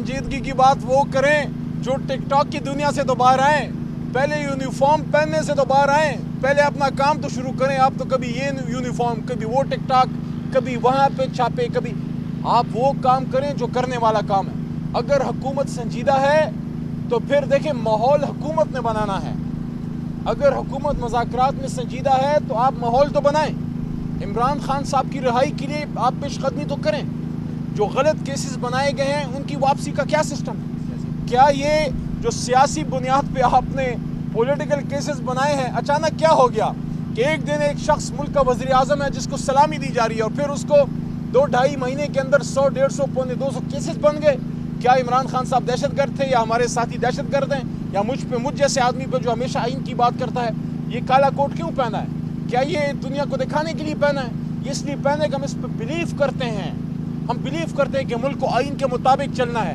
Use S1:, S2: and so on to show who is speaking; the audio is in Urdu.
S1: سنجیدگی کی بات وہ کریں جو ٹک ٹاک کی دنیا سے تو باہر آئیں، پہلے یونیفارم پہننے سے تو باہر آئیں، پہلے اپنا کام تو شروع کریں۔ آپ تو کبھی یہ یونیفارم، کبھی وہ ٹک ٹاک، کبھی وہاں پہ چھاپے، کبھی آپ وہ کام کریں جو کرنے والا کام ہے۔ اگر حکومت سنجیدہ ہے تو پھر دیکھیں ماحول حکومت نے بنانا ہے۔ اگر حکومت مذاکرات میں سنجیدہ ہے تو آپ ماحول تو بنائیں۔ عمران خان صاحب کی رہائی کے لیے آپ پیش قدمی تو کریں۔ جو غلط کیسز بنائے گئے ہیں ان کی واپسی کا کیا سسٹم ہے؟ کیا یہ جو سیاسی بنیاد پہ آپ نے پولیٹیکل کیسز بنائے ہیں، اچانک کیا ہو گیا کہ ایک دن ایک شخص ملک کا وزیر اعظم ہے جس کو سلامی دی جا رہی ہے اور پھر اس کو 2-2.5 مہینے کے اندر 100, 150, 200 کیسز بن گئے؟ کیا عمران خان صاحب دہشت گرد تھے یا ہمارے ساتھی دہشت گرد ہیں یا مجھ جیسے آدمی پہ جو ہمیشہ آئین کی بات کرتا ہے یہ کالا کوٹ کیوں پہنا ہے؟ کیا یہ دنیا کو دکھانے کے لیے پہنا ہے؟ یہ اس لیے پہنے کہ ہم اس پہ بلیو کرتے ہیں، ہم بلیو کرتے ہیں کہ ملک کو آئین کے مطابق چلنا ہے۔